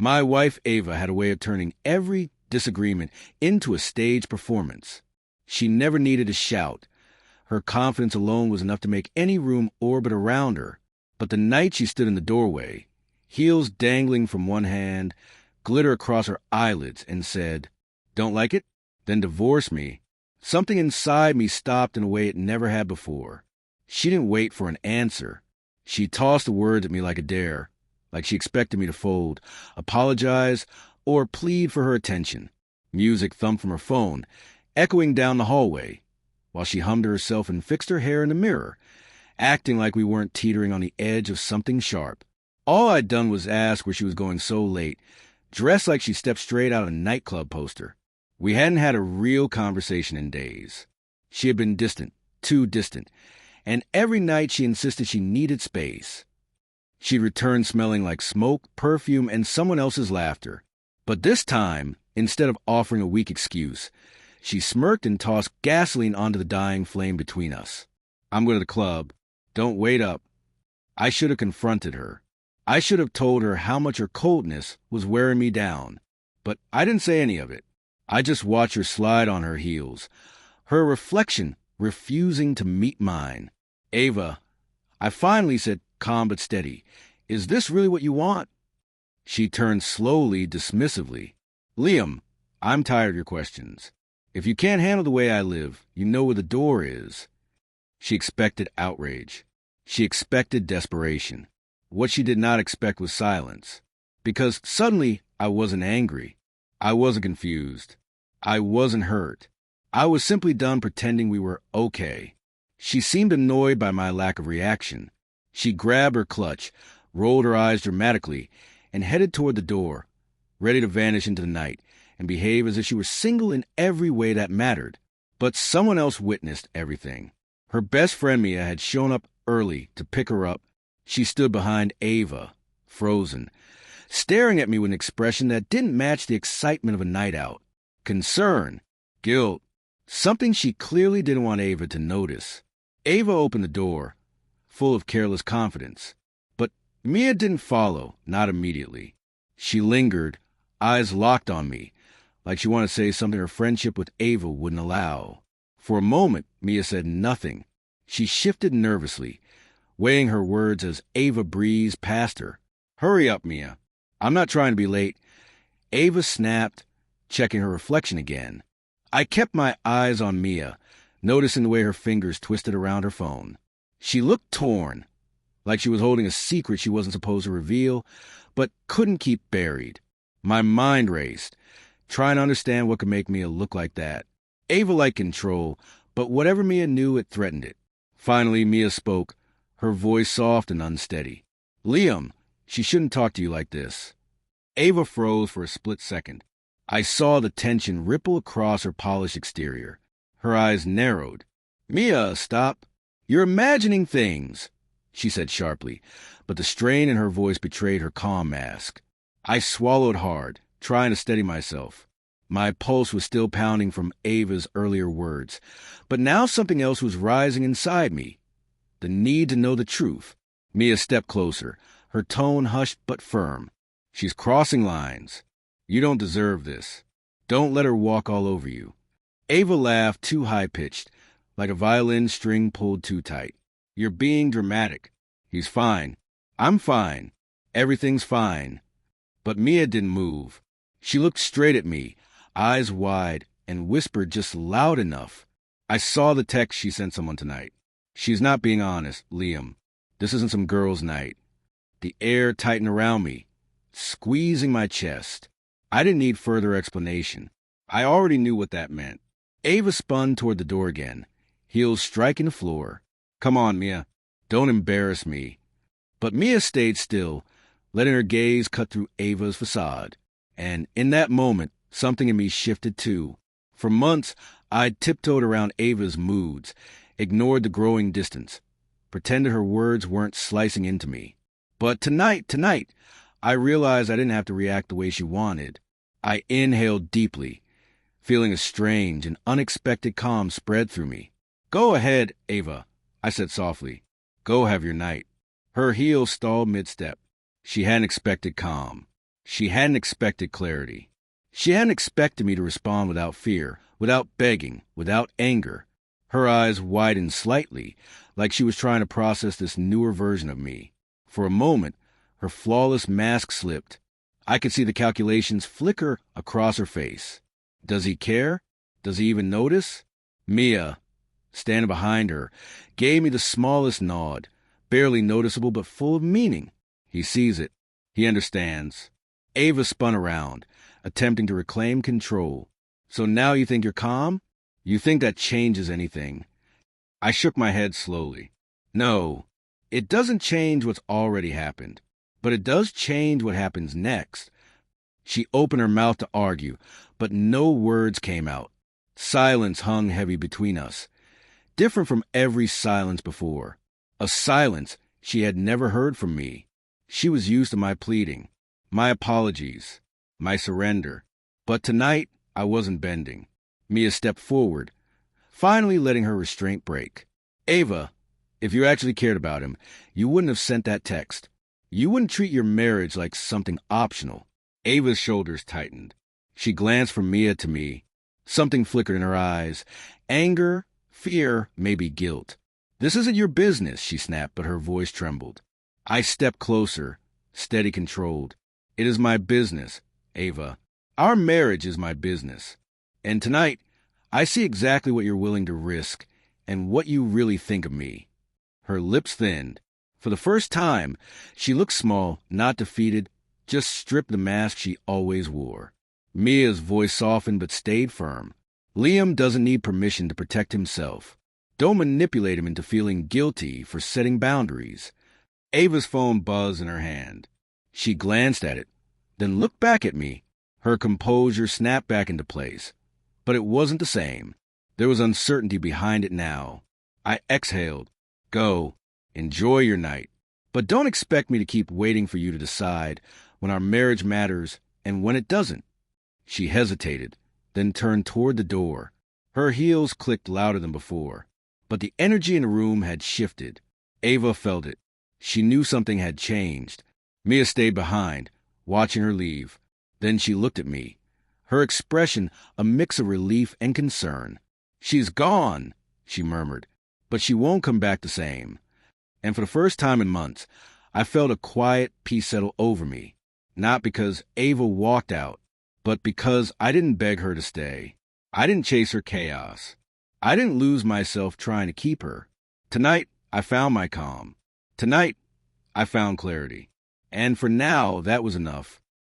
My wife, Ava, had a way of turning every disagreement into a stage performance. She never needed to shout. Her confidence alone was enough to make any room orbit around her. But the night she stood in the doorway, heels dangling from one hand, glitter across her eyelids, and said, "Don't like it? Then divorce me," something inside me stopped in a way it never had before. She didn't wait for an answer. She tossed the words at me like a dare, like she expected me to fold, apologize, or plead for her attention. Music thumped from her phone, echoing down the hallway, while she hummed to herself and fixed her hair in the mirror, acting like we weren't teetering on the edge of something sharp. All I'd done was ask where she was going so late, dressed like she stepped straight out of a nightclub poster. We hadn't had a real conversation in days. She had been distant, too distant, and every night she insisted she needed space. She'd returned smelling like smoke, perfume, and someone else's laughter. But this time, instead of offering a weak excuse, she smirked and tossed gasoline onto the dying flame between us. "I'm going to the club. Don't wait up." I should have confronted her. I should have told her how much her coldness was wearing me down. But I didn't say any of it. I just watched her slide on her heels, her reflection refusing to meet mine. "Ava," I finally said, calm but steady, "is this really what you want?" She turned slowly, dismissively. "Liam, I'm tired of your questions. If you can't handle the way I live, you know where the door is." She expected outrage. She expected desperation. What she did not expect was silence. Because suddenly I wasn't angry. I wasn't confused. I wasn't hurt. I was simply done pretending we were okay. She seemed annoyed by my lack of reaction. She grabbed her clutch, rolled her eyes dramatically, and headed toward the door, ready to vanish into the night and behave as if she were single in every way that mattered. But someone else witnessed everything. Her best friend Mia had shown up early to pick her up. She stood behind Ava, frozen, staring at me with an expression that didn't match the excitement of a night out. Concern, guilt, something she clearly didn't want Ava to notice. Ava opened the door, full of careless confidence. But Mia didn't follow, not immediately. She lingered, eyes locked on me, like she wanted to say something her friendship with Ava wouldn't allow. For a moment, Mia said nothing. She shifted nervously, weighing her words as Ava breezed past her. "Hurry up, Mia. I'm not trying to be late." Ava snapped, checking her reflection again. I kept my eyes on Mia, noticing the way her fingers twisted around her phone. She looked torn, like she was holding a secret she wasn't supposed to reveal, but couldn't keep buried. My mind raced, trying to understand what could make Mia look like that. Ava liked control, but whatever Mia knew, it threatened it. Finally, Mia spoke, her voice soft and unsteady. "Liam, she shouldn't talk to you like this." Ava froze for a split second. I saw the tension ripple across her polished exterior. Her eyes narrowed. "Mia, stop. You're imagining things," she said sharply, but the strain in her voice betrayed her calm mask. I swallowed hard, trying to steady myself. My pulse was still pounding from Ava's earlier words, but now something else was rising inside me. The need to know the truth. Mia stepped closer, her tone hushed but firm. "She's crossing lines. You don't deserve this. Don't let her walk all over you." Ava laughed, too high-pitched, like a violin string pulled too tight. "You're being dramatic. He's fine. I'm fine. Everything's fine." But Mia didn't move. She looked straight at me, eyes wide, and whispered just loud enough. "I saw the text she sent someone tonight. She's not being honest, Liam. This isn't some girl's night." The air tightened around me, squeezing my chest. I didn't need further explanation. I already knew what that meant. Ava spun toward the door again, heels striking the floor. "Come on, Mia. Don't embarrass me." But Mia stayed still, letting her gaze cut through Ava's facade. And in that moment, something in me shifted too. For months, I'd tiptoed around Ava's moods, ignored the growing distance, pretended her words weren't slicing into me. But tonight, I realized I didn't have to react the way she wanted. I inhaled deeply, feeling a strange and unexpected calm spread through me. "Go ahead, Ava," I said softly. "Go have your night." Her heels stalled mid-step. She hadn't expected calm. She hadn't expected clarity. She hadn't expected me to respond without fear, without begging, without anger. Her eyes widened slightly, like she was trying to process this newer version of me. For a moment, her flawless mask slipped. I could see the calculations flicker across her face. Does he care? Does he even notice? Mia, standing behind her, gave me the smallest nod, barely noticeable but full of meaning. He sees it. He understands. Ava spun around, attempting to reclaim control. So now you think you're calm? You think that changes anything? I shook my head slowly. No, it doesn't change what's already happened, but it does change what happens next. She opened her mouth to argue, but no words came out. Silence hung heavy between us, different from every silence before. A silence she had never heard from me. She was used to my pleading, my apologies, my surrender. But tonight, I wasn't bending. Mia stepped forward, finally letting her restraint break. Ava, if you actually cared about him, you wouldn't have sent that text. You wouldn't treat your marriage like something optional. Ava's shoulders tightened. She glanced from Mia to me. Something flickered in her eyes. Anger, fear, maybe guilt. This isn't your business, she snapped, but her voice trembled. I stepped closer, steady, controlled. It is my business, Ava. Our marriage is my business. And tonight, I see exactly what you're willing to risk and what you really think of me. Her lips thinned. For the first time, she looked small, not defeated, just stripped the mask she always wore. Mia's voice softened but stayed firm. Liam doesn't need permission to protect himself. Don't manipulate him into feeling guilty for setting boundaries. Ava's phone buzzed in her hand. She glanced at it, then looked back at me. Her composure snapped back into place. But it wasn't the same. There was uncertainty behind it now. I exhaled. Go. Enjoy your night. But don't expect me to keep waiting for you to decide when our marriage matters and when it doesn't. She hesitated, then turned toward the door. Her heels clicked louder than before. But the energy in the room had shifted. Ava felt it. She knew something had changed. Mia stayed behind, watching her leave. Then she looked at me. Her expression a mix of relief and concern. She's gone, she murmured, but she won't come back the same. And for the first time in months, I felt a quiet peace settle over me. Not because Ava walked out, but because I didn't beg her to stay. I didn't chase her chaos. I didn't lose myself trying to keep her. Tonight, I found my calm. Tonight, I found clarity. And for now, that was enough.